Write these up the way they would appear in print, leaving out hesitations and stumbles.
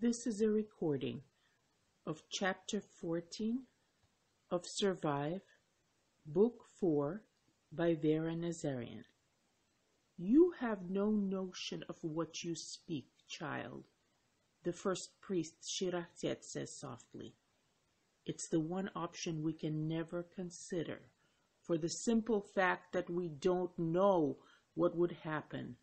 This is a recording of Chapter 14 of Survive, Book 4 by Vera Nazarian. You have no notion of what you speak, child, the first priest Shirachet says softly. It's the one option we can never consider, for the simple fact that we don't know what would happen.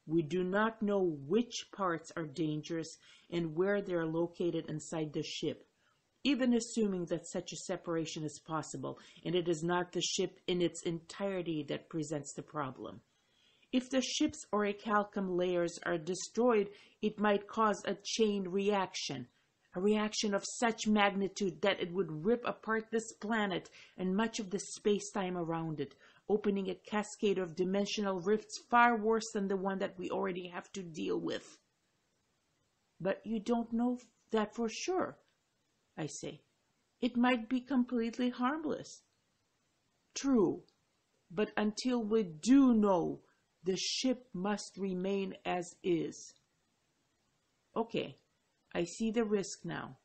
We do not know which parts are dangerous and where they are located inside the ship, even assuming that such a separation is possible, and it is not the ship in its entirety that presents the problem. If the ship's orichalcum layers are destroyed, it might cause a chain reaction, a reaction of such magnitude that it would rip apart this planet and much of the space-time around it, opening a cascade of dimensional rifts far worse than the one that we already have to deal with. But you don't know that for sure, I say. It might be completely harmless. True, but until we do know, the ship must remain as is. Okay, I see the risk now.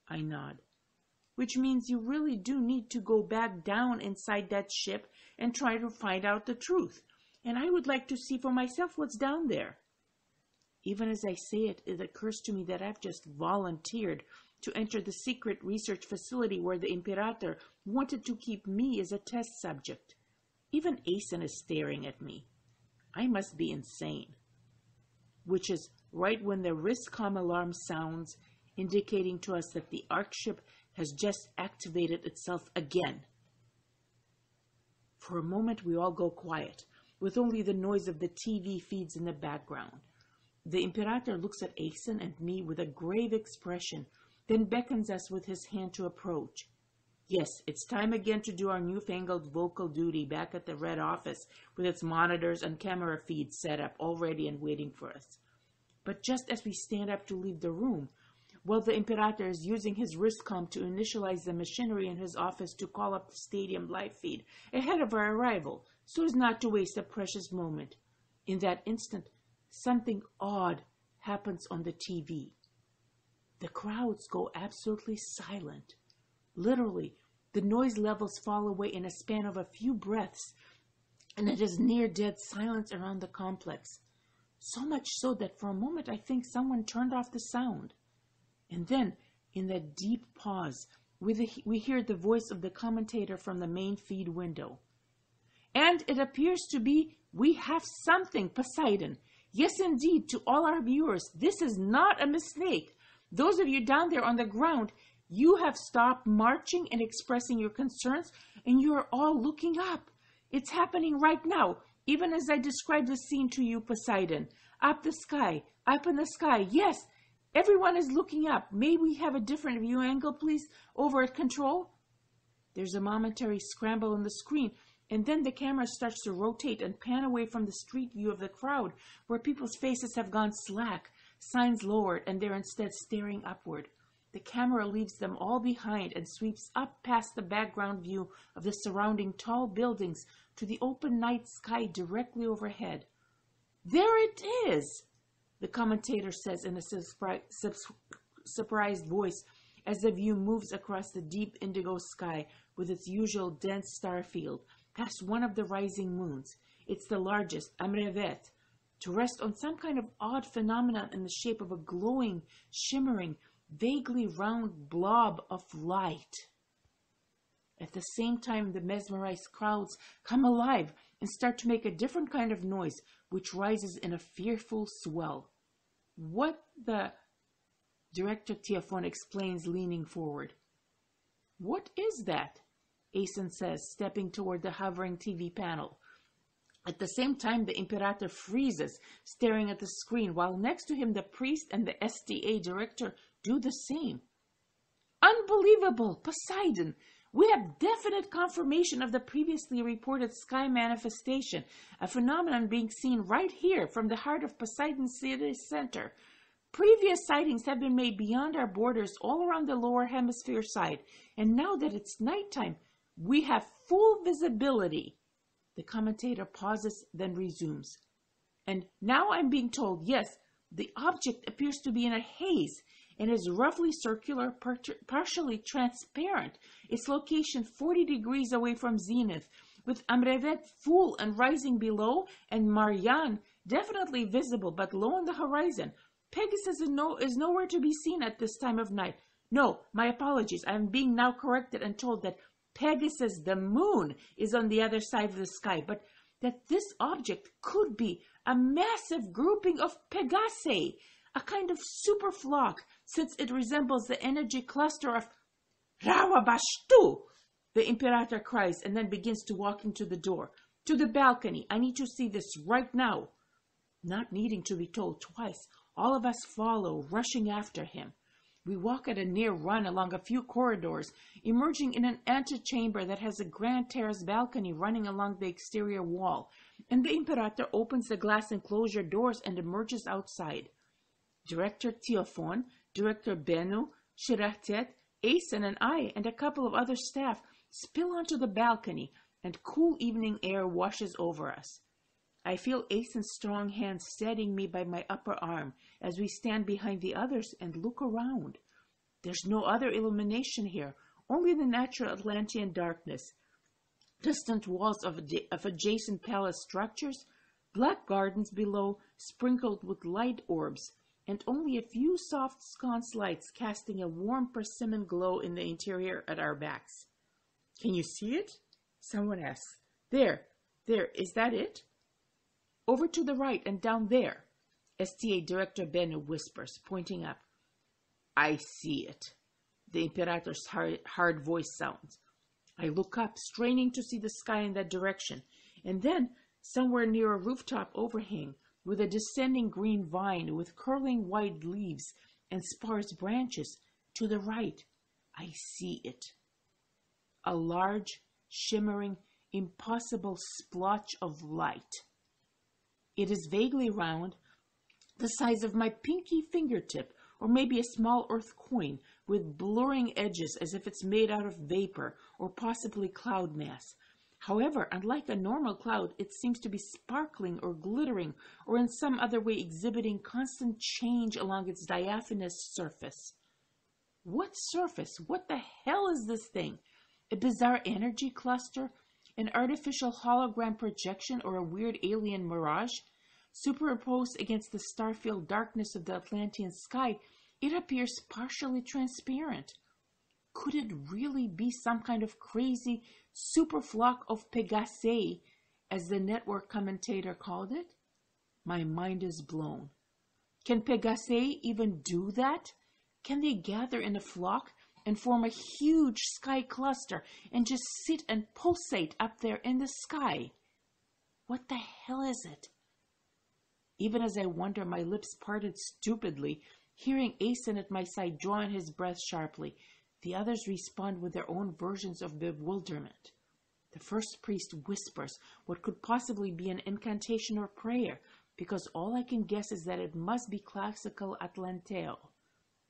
I nod. Which means you really do need to go back down inside that ship and try to find out the truth. And I would like to see for myself what's down there. Even as I say it, it occurs to me that I've just volunteered to enter the secret research facility where the Imperator wanted to keep me as a test subject. Even Asen is staring at me. I must be insane. Which is right when the RISCOM alarm sounds, indicating to us that the Ark ship has just activated itself again. For a moment, we all go quiet, with only the noise of the TV feeds in the background. The Imperator looks at Asen and me with a grave expression, then beckons us with his hand to approach. Yes, it's time again to do our newfangled vocal duty back at the Red Office, with its monitors and camera feeds set up, all ready and waiting for us. But just as we stand up to leave the room, while the Imperator is using his RISCOM to initialize the machinery in his office to call up the stadium live feed ahead of our arrival, so as not to waste a precious moment. In that instant, something odd happens on the TV. The crowds go absolutely silent. Literally, the noise levels fall away in a span of a few breaths, and it is near dead silence around the complex. So much so that for a moment I think someone turned off the sound. And then, in that deep pause, we hear the voice of the commentator from the main feed window. And it appears to be, we have something, Poseidon. Yes, indeed, to all our viewers, this is not a mistake. Those of you down there on the ground, you have stopped marching and expressing your concerns, and you are all looking up. It's happening right now, even as I describe the scene to you, Poseidon. Up the sky, up in the sky, yes. Everyone is looking up. May we have a different view angle, please, over at control? There's a momentary scramble on the screen, and then the camera starts to rotate and pan away from the street view of the crowd, where people's faces have gone slack, signs lowered, and they're instead staring upward. The camera leaves them all behind and sweeps up past the background view of the surrounding tall buildings to the open night sky directly overhead. There it is! The commentator says in a surprised voice as the view moves across the deep indigo sky with its usual dense star field, past one of the rising moons. It's the largest, Amrevet, to rest on some kind of odd phenomenon in the shape of a glowing, shimmering, vaguely round blob of light. At the same time, the mesmerized crowds come alive and start to make a different kind of noise, which rises in a fearful swell. What the... Director Tiafon explains, leaning forward. What is that? Asen says, stepping toward the hovering TV panel. At the same time, the Imperator freezes, staring at the screen, while next to him the priest and the STA director do the same. Unbelievable! Poseidon! We have definite confirmation of the previously reported sky manifestation, a phenomenon being seen right here from the heart of Poseidon City Center. Previous sightings have been made beyond our borders all around the lower hemisphere side, and now that it's nighttime, we have full visibility. The commentator pauses, then resumes. And now I'm being told, yes, The object appears to be in a haze and is roughly circular, partially transparent. Its location 40 degrees away from zenith, with Amrevet full and rising below, and Marianne definitely visible but low on the horizon. Pegasus is nowhere to be seen at this time of night. No, my apologies. I am being now corrected and told that Pegasus, the moon, is on the other side of the sky, but that this object could be a massive grouping of Pegasi, a kind of super flock, since it resembles the energy cluster of Rawabashtu, the Imperator cries, and then begins to walk into the door. To the balcony. I need to see this right now. Not needing to be told twice, all of us follow, rushing after him. We walk at a near run along a few corridors, emerging in an antechamber that has a grand terrace balcony running along the exterior wall, and the Imperator opens the glass enclosure doors and emerges outside. Director Theophon, Director Benu, Shirahtet, Asen, and I, and a couple of other staff spill onto the balcony, and cool evening air washes over us. I feel Asen's strong hand steadying me by my upper arm as we stand behind the others and look around. There's no other illumination here, only the natural Atlantean darkness. Distant walls of adjacent palace structures, black gardens below sprinkled with light orbs, and only a few soft sconce lights casting a warm persimmon glow in the interior at our backs. Can you see it? Someone asks. There, is that it? Over to the right and down there, STA Director Benu whispers, pointing up. I see it. The Imperator's hard voice sounds. I look up, straining to see the sky in that direction, and then, somewhere near a rooftop overhang, with a descending green vine with curling white leaves and sparse branches, to the right, I see it. A large, shimmering, impossible splotch of light. It is vaguely round, the size of my pinky fingertip, or maybe a small earth coin, with blurring edges as if it's made out of vapor or possibly cloud mass. However, unlike a normal cloud, it seems to be sparkling or glittering or in some other way exhibiting constant change along its diaphanous surface. What surface? What the hell is this thing? A bizarre energy cluster? An artificial hologram projection or a weird alien mirage? Superimposed against the star-filled darkness of the Atlantean sky, it appears partially transparent. Could it really be some kind of crazy superflock of Pegasi, as the network commentator called it? My mind is blown. Can Pegasi even do that? Can they gather in a flock and form a huge sky cluster and just sit and pulsate up there in the sky? What the hell is it? Even as I wonder, my lips parted stupidly, hearing Asen at my side draw in his breath sharply. The others respond with their own versions of bewilderment. The first priest whispers what could possibly be an incantation or prayer, because all I can guess is that it must be classical Atlanteo.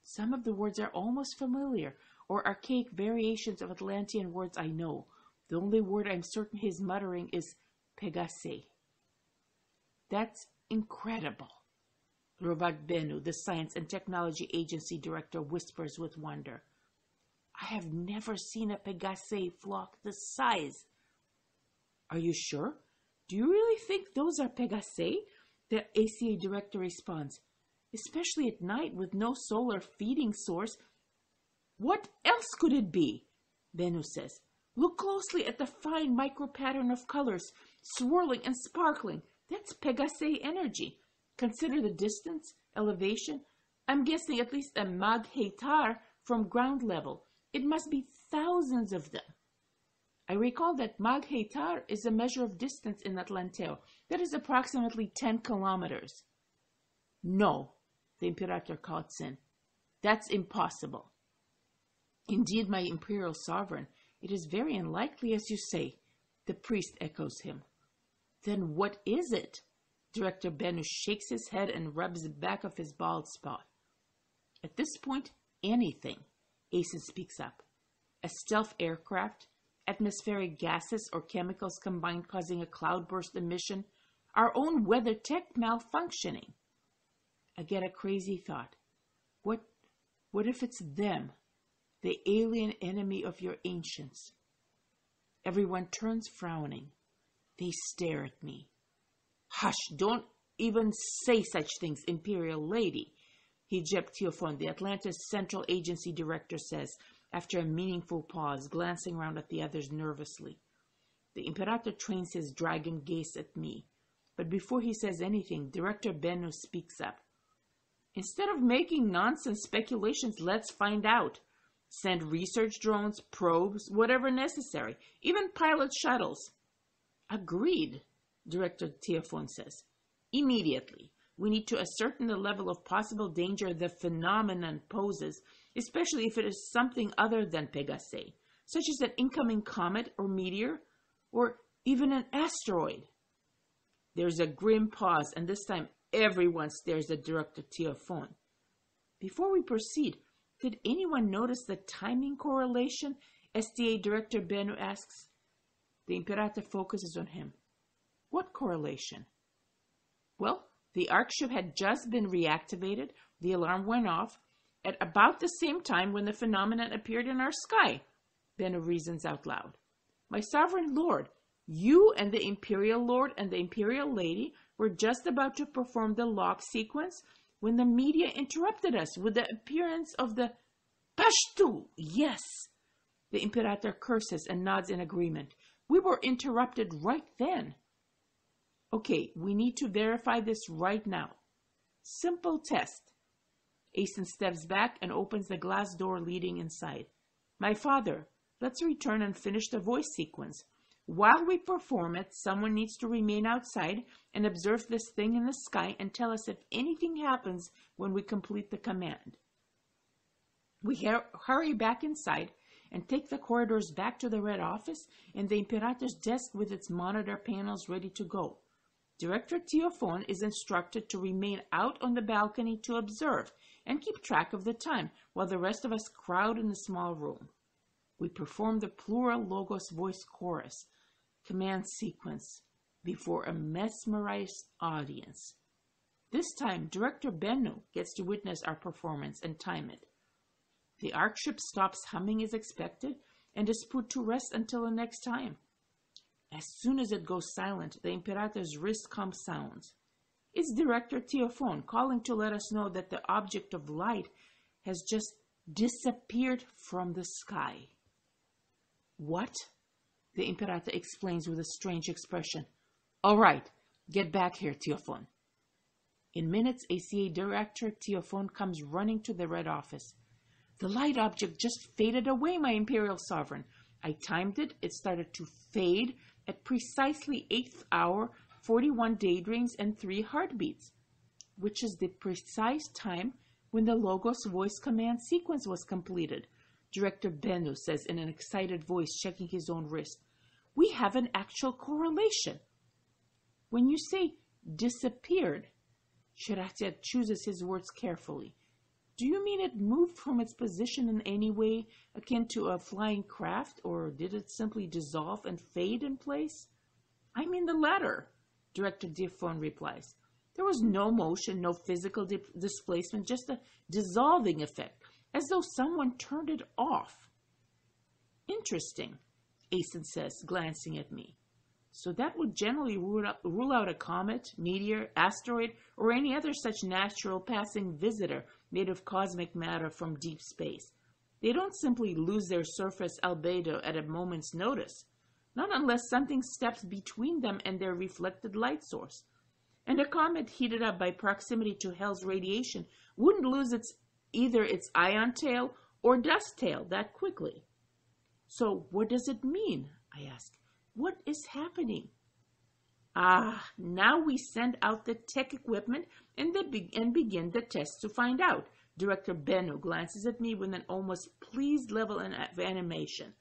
Some of the words are almost familiar, or archaic variations of Atlantean words I know. The only word I'm certain he's muttering is Pegasi. That's incredible. Rovak Benu, the Science and Technology Agency Director, whispers with wonder. I have never seen a Pegasi flock this size. Are you sure? Do you really think those are Pegasi? The ACA Director responds. Especially at night with no solar feeding source. What else could it be? Benu says. Look closely at the fine micro-pattern of colors, swirling and sparkling. That's Pegasi energy. Consider the distance, elevation. I'm guessing at least a mag hektar from ground level. It must be thousands of them. I recall that mag hektar is a measure of distance in Atlanteo. That is approximately 10 kilometers. No, the Imperator cuts in. That's impossible. Indeed, my imperial sovereign, it is very unlikely as you say. The priest echoes him. Then what is it? Director Benu shakes his head and rubs the back of his bald spot. At this point, anything, Asen speaks up. A stealth aircraft, atmospheric gases or chemicals combined causing a cloudburst emission, our own weather tech malfunctioning. I get a crazy thought. What if it's them, the alien enemy of your ancients? Everyone turns frowning. They stare at me. Hush, don't even say such things, Imperial Lady, Hijab Teophon, the Atlantis Central Agency Director, says, after a meaningful pause, glancing round at the others nervously. The Imperator trains his dragon gaze at me, but before he says anything, Director Bennu speaks up. Instead of making nonsense speculations, let's find out. Send research drones, probes, whatever necessary, even pilot shuttles. Agreed, Director Teophon says. Immediately. We need to ascertain the level of possible danger the phenomenon poses, especially if it is something other than Pegasi, such as an incoming comet or meteor, or even an asteroid. There's a grim pause, and this time everyone stares at Director Teophon. Before we proceed, did anyone notice the timing correlation? SDA Director Bennu asks. The Imperator focuses on him. What correlation? Well, the Ark ship had just been reactivated. The alarm went off at about the same time when the phenomenon appeared in our sky. Bennu reasons out loud. My sovereign lord, you and the Imperial Lord and the Imperial Lady were just about to perform the lock sequence when the media interrupted us with the appearance of the Pashtu. Yes. The Imperator curses and nods in agreement. We were interrupted right then. Okay, we need to verify this right now. Simple test. Asen steps back and opens the glass door leading inside. My father, let's return and finish the voice sequence. While we perform it, someone needs to remain outside and observe this thing in the sky and tell us if anything happens when we complete the command. We hurry back inside and take the corridors back to the Red Office and the Imperator's desk with its monitor panels ready to go. Director Teophon is instructed to remain out on the balcony to observe and keep track of the time while the rest of us crowd in the small room. We perform the plural Logos voice chorus command sequence before a mesmerized audience. This time, Director Bennu gets to witness our performance and time it. The Ark ship stops humming as expected and is put to rest until the next time. As soon as it goes silent, the Imperator's wrist comp sounds. It's Director Teophon calling to let us know that the object of light has just disappeared from the sky. What? The Imperator explains with a strange expression. All right, get back here, Teophon. In minutes, ACA Director Teophon comes running to the Red Office. The light object just faded away, my Imperial Sovereign. I timed it. It started to fade at precisely 8th hour, 41 daydreams, and 3 heartbeats, which is the precise time when the Logos voice command sequence was completed. Director Bennu says in an excited voice, checking his own wrist. We have an actual correlation. When you say disappeared, Shiratia chooses his words carefully. Do you mean it moved from its position in any way akin to a flying craft, or did it simply dissolve and fade in place? I mean the latter, Director Teophon replies. There was no motion, no physical displacement, just a dissolving effect, as though someone turned it off. Interesting, Asen says, glancing at me. So that would generally rule out a comet, meteor, asteroid, or any other such natural passing visitor made of cosmic matter from deep space. They don't simply lose their surface albedo at a moment's notice, not unless something steps between them and their reflected light source. And a comet heated up by proximity to hell's radiation wouldn't lose either its ion tail or dust tail that quickly. So what does it mean? I ask. What is happening? Now we send out the tech equipment and begin the test to find out. Director Bennu glances at me with an almost pleased level of animation.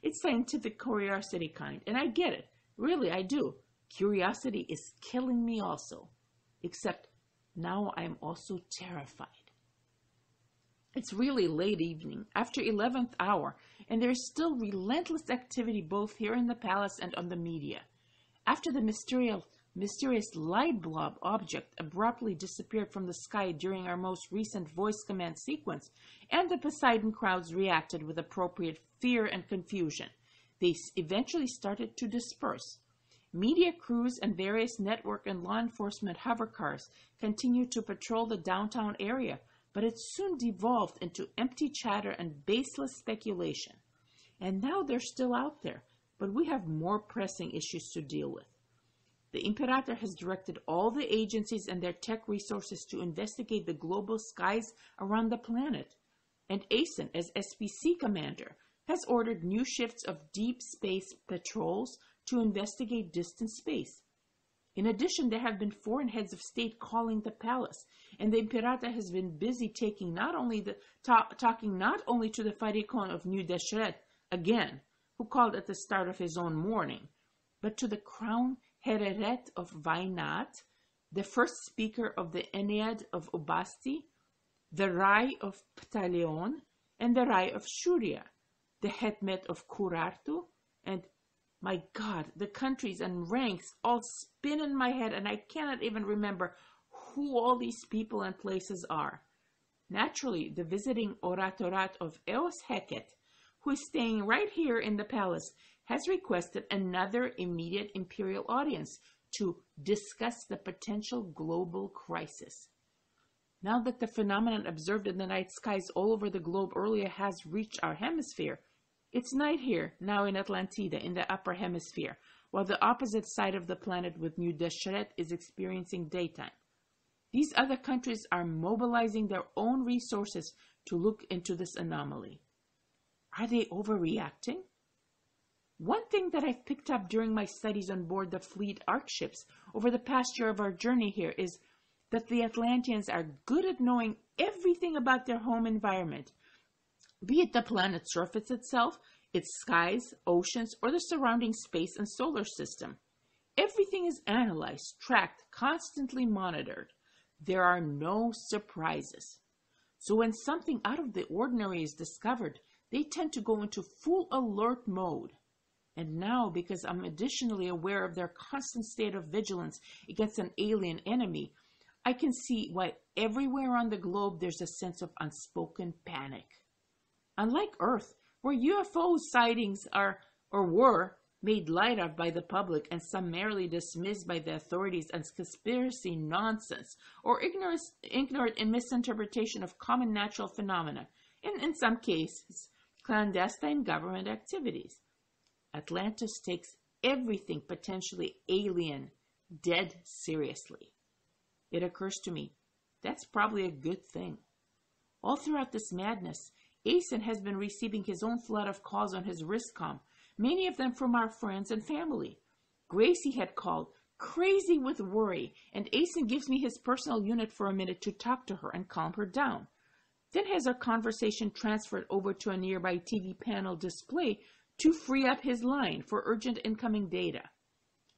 It's scientific curiosity kind, and I get it. Really, I do. Curiosity is killing me also. Except now I am also terrified. It's really late evening, after 11th hour, and there is still relentless activity both here in the palace and on the media. After the Mysterious light blob object abruptly disappeared from the sky during our most recent voice command sequence, and the Poseidon crowds reacted with appropriate fear and confusion. They eventually started to disperse. Media crews and various network and law enforcement hover cars continued to patrol the downtown area, but it soon devolved into empty chatter and baseless speculation. And now they're still out there, but we have more pressing issues to deal with. The Imperator has directed all the agencies and their tech resources to investigate the global skies around the planet. And Asen, as SPC commander, has ordered new shifts of deep space patrols to investigate distant space. In addition, there have been foreign heads of state calling the palace, and the Imperator has been busy talking not only to the Farikon of New Deshret again, who called at the start of his own mourning, but to the Crown Hereret of Vainat, the first speaker of the Ennead of Obasti, the Rai of Ptaleon, and the Rai of Shuria, the Hetmet of Kurartu, and, my God, the countries and ranks all spin in my head, and I cannot even remember who all these people and places are. Naturally, the visiting Oratorat of Eos Heket, who is staying right here in the palace, has requested another immediate imperial audience to discuss the potential global crisis. Now that the phenomenon observed in the night skies all over the globe earlier has reached our hemisphere, it's night here, now in Atlantida, in the upper hemisphere, while the opposite side of the planet with New Deshret is experiencing daytime. These other countries are mobilizing their own resources to look into this anomaly. Are they overreacting? One thing that I've picked up during my studies on board the fleet arc ships over the past year of our journey here is that the Atlanteans are good at knowing everything about their home environment, be it the planet's surface itself, its skies, oceans, or the surrounding space and solar system. Everything is analyzed, tracked, constantly monitored. There are no surprises. So when something out of the ordinary is discovered, they tend to go into full alert mode. And now, because I'm additionally aware of their constant state of vigilance against an alien enemy, I can see why everywhere on the globe there's a sense of unspoken panic. Unlike Earth, where UFO sightings were made light of by the public and summarily dismissed by the authorities as conspiracy nonsense or ignorant and misinterpretation of common natural phenomena, and in some cases, clandestine government activities. Atlantis takes everything potentially alien dead seriously. It occurs to me, that's probably a good thing. All throughout this madness, Asen has been receiving his own flood of calls on his wristcom, many of them from our friends and family. Gracie had called, crazy with worry, and Asen gives me his personal unit for a minute to talk to her and calm her down. Then has our conversation transferred over to a nearby TV panel display to free up his line for urgent incoming data.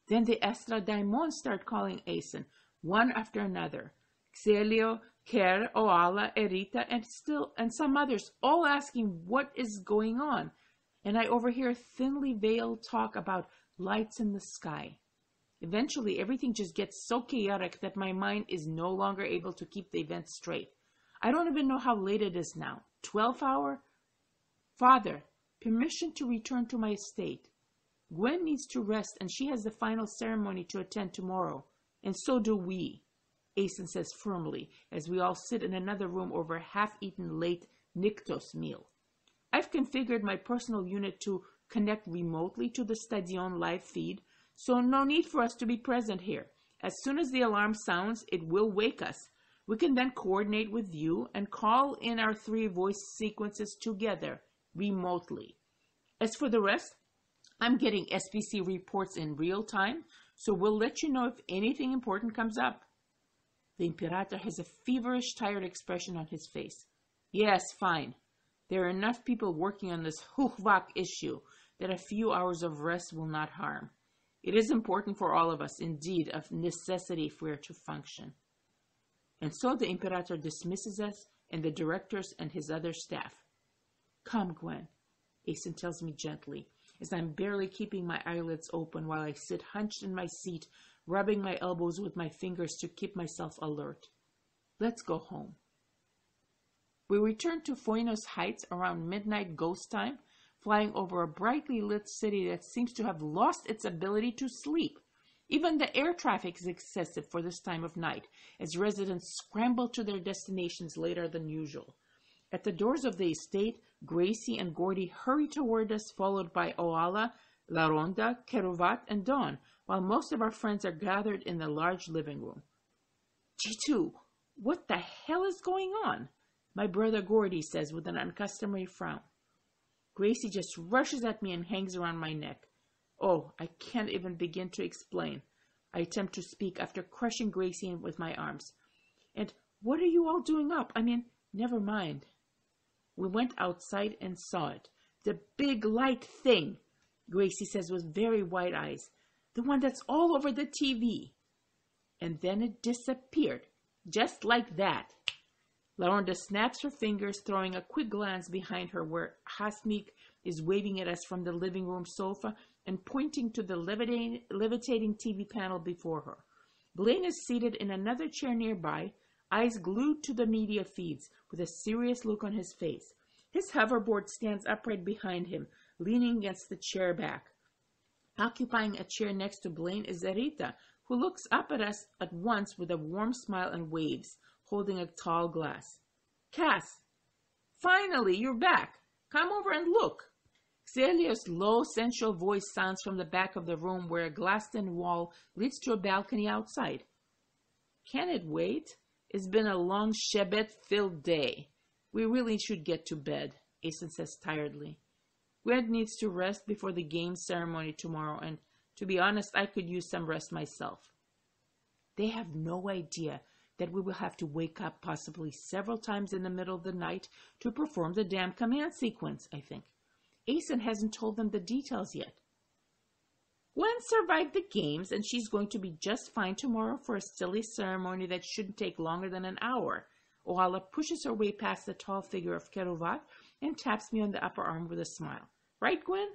Then the Estra Daimon start calling Asen, one after another. Xelio, Ker, Oala, Erita, and some others, all asking what is going on. And I overhear thinly veiled talk about lights in the sky. Eventually, everything just gets so chaotic that my mind is no longer able to keep the events straight. I don't even know how late it is now. 12th hour? Father, permission to return to my estate. Gwen needs to rest, and she has the final ceremony to attend tomorrow. And so do we, Asen says firmly, as we all sit in another room over a half-eaten late Niktos meal. I've configured my personal unit to connect remotely to the Stadion live feed, so no need for us to be present here. As soon as the alarm sounds, it will wake us. We can then coordinate with you and call in our 3 voice sequences together, remotely. As for the rest, I'm getting SPC reports in real time, so we'll let you know if anything important comes up. The Imperator has a feverish, tired expression on his face. Yes, fine. There are enough people working on this Huchvak issue that a few hours of rest will not harm. It is important for all of us, indeed, of necessity if we are to function. And so the Imperator dismisses us and the directors and his other staff. Come, Gwen, Asen tells me gently, as I'm barely keeping my eyelids open while I sit hunched in my seat rubbing my elbows with my fingers to keep myself alert. Let's go home. We returned to Fuenos Heights around midnight ghost time, flying over a brightly lit city that seems to have lost its ability to sleep. Even the air traffic is excessive for this time of night, as residents scramble to their destinations later than usual. At the doors of the estate, Gracie and Gordy hurry toward us, followed by Oala, La Ronda, Keruvat, and Dawn, while most of our friends are gathered in the large living room. G2, what the hell is going on? My brother Gordy says with an uncustomary frown. Gracie just rushes at me and hangs around my neck. Oh, I can't even begin to explain. I attempt to speak after crushing Gracie in with my arms. And what are you all doing up? Never mind. We went outside and saw it. The big light thing, Gracie says with very wide eyes. The one that's all over the TV. And then it disappeared. Just like that. LaRonda snaps her fingers, throwing a quick glance behind her where Hasmik is waving at us from the living room sofa and pointing to the levitating TV panel before her. Blaine is seated in another chair nearby, eyes glued to the media feeds, with a serious look on his face. His hoverboard stands upright behind him, leaning against the chair back. Occupying a chair next to Blaine is Zarita, who looks up at us at once with a warm smile and waves, holding a tall glass. Cass, finally, you're back. Come over and look. Xelios' low, sensual voice sounds from the back of the room where a glassed-in wall leads to a balcony outside. Can it wait? It's been a long Shebet-filled day. We really should get to bed, Asen says tiredly. Gwen needs to rest before the game ceremony tomorrow, and to be honest, I could use some rest myself. They have no idea that we will have to wake up possibly several times in the middle of the night to perform the damn command sequence, I think. Asen hasn't told them the details yet. Gwen survived the games, and she's going to be just fine tomorrow for a silly ceremony that shouldn't take longer than an hour. Ohala pushes her way past the tall figure of Keruvat and taps me on the upper arm with a smile. Right, Gwen?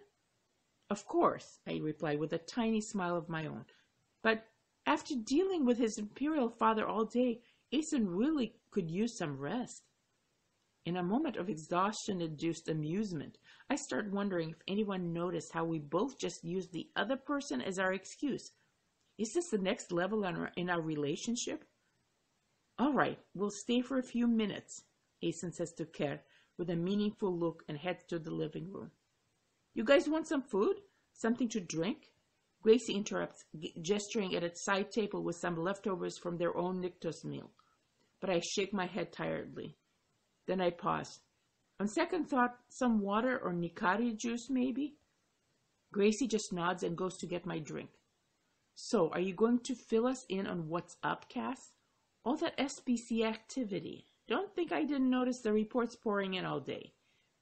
Of course, I reply with a tiny smile of my own. But after dealing with his imperial father all day, Asen really could use some rest. In a moment of exhaustion-induced amusement, I start wondering if anyone noticed how we both just used the other person as our excuse. Is this the next level in our relationship? All right, we'll stay for a few minutes, Asen says to Ker with a meaningful look and heads to the living room. You guys want some food? Something to drink? Gracie interrupts, gesturing at a side table with some leftovers from their own Niktos meal. But I shake my head tiredly. Then I pause. On second thought, some water or Nikari juice, maybe? Gracie just nods and goes to get my drink. So, are you going to fill us in on what's up, Cass? All that SBC activity. Don't think I didn't notice the reports pouring in all day.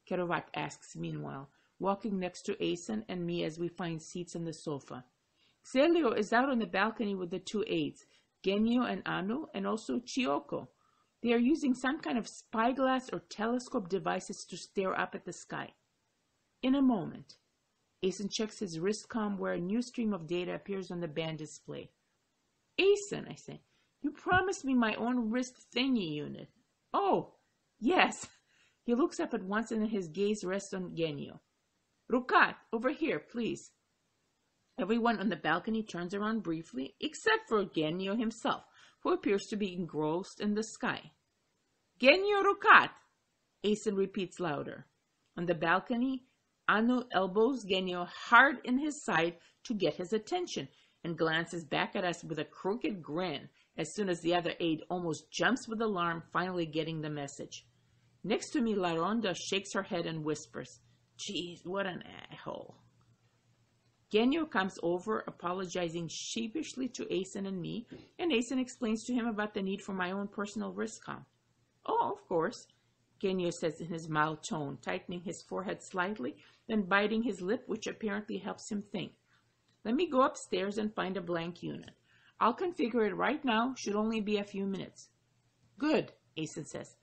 Keruvat asks meanwhile, walking next to Asen and me as we find seats on the sofa. Xelio is out on the balcony with the two aides, Genyo and Anu, and also Chioko. They are using some kind of spyglass or telescope devices to stare up at the sky. In a moment, Asen checks his wristcom where a new stream of data appears on the band display. Asen, I say, you promised me my own wrist thingy unit. Oh, yes. He looks up at once and his gaze rests on Genyo. Rukat, over here, please. Everyone on the balcony turns around briefly, except for Genyo himself, who appears to be engrossed in the sky. Genyo Rukat, Asen repeats louder. On the balcony, Anu elbows Genyo hard in his side to get his attention and glances back at us with a crooked grin as soon as the other aide almost jumps with alarm, finally getting the message. Next to me, La Ronda shakes her head and whispers, Geez, what an a-hole. Genyo comes over, apologizing sheepishly to Asen and me, and Asen explains to him about the need for my own personal wristcom. Oh, of course, Genyo says in his mild tone, tightening his forehead slightly, then biting his lip, which apparently helps him think. Let me go upstairs and find a blank unit. I'll configure it right now, should only be a few minutes. Good, Asen says.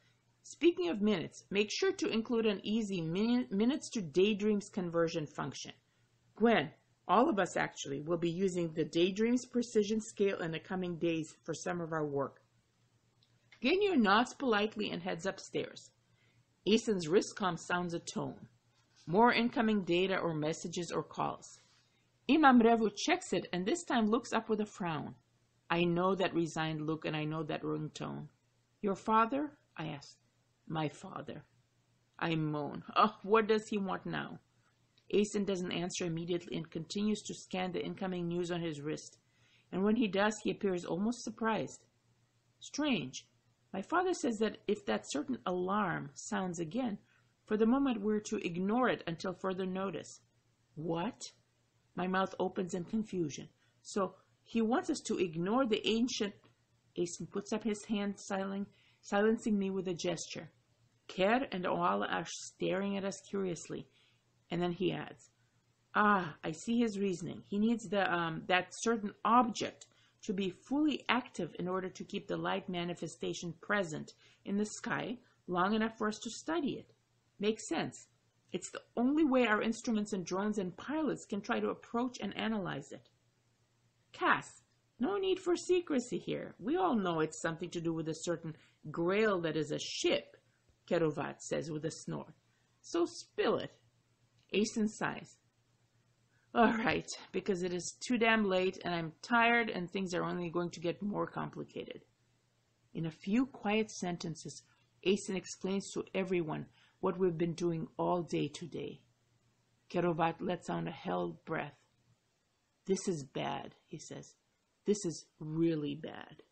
Speaking of minutes, make sure to include an easy minutes to daydreams conversion function. Gwen, All of us, actually, will be using the Daydream's precision scale in the coming days for some of our work. Genyo nods politely and heads upstairs. Asen's wristcom sounds a tone. More incoming data or messages or calls. Imam Revu checks it and this time looks up with a frown. I know that resigned look and I know that ringtone. Your father? I ask. My father. I moan. Oh, what does he want now? Asen doesn't answer immediately and continues to scan the incoming news on his wrist. And when he does, he appears almost surprised. Strange. My father says that if that certain alarm sounds again, for the moment we're to ignore it until further notice. What? My mouth opens in confusion. So he wants us to ignore the ancient... Asen puts up his hand, silencing me with a gesture. Ker and Oala are staring at us curiously. And then he adds, I see his reasoning. He needs that certain object to be fully active in order to keep the light manifestation present in the sky long enough for us to study it. Makes sense. It's the only way our instruments and drones and pilots can try to approach and analyze it. Cass, no need for secrecy here. We all know it's something to do with a certain grail that is a ship, Kerovat says with a snort. So spill it. Asen sighs. All right, because it is too damn late and I'm tired and things are only going to get more complicated. In a few quiet sentences, Asen explains to everyone what we've been doing all day today. Kerovat lets out a held breath. This is bad, he says. This is really bad.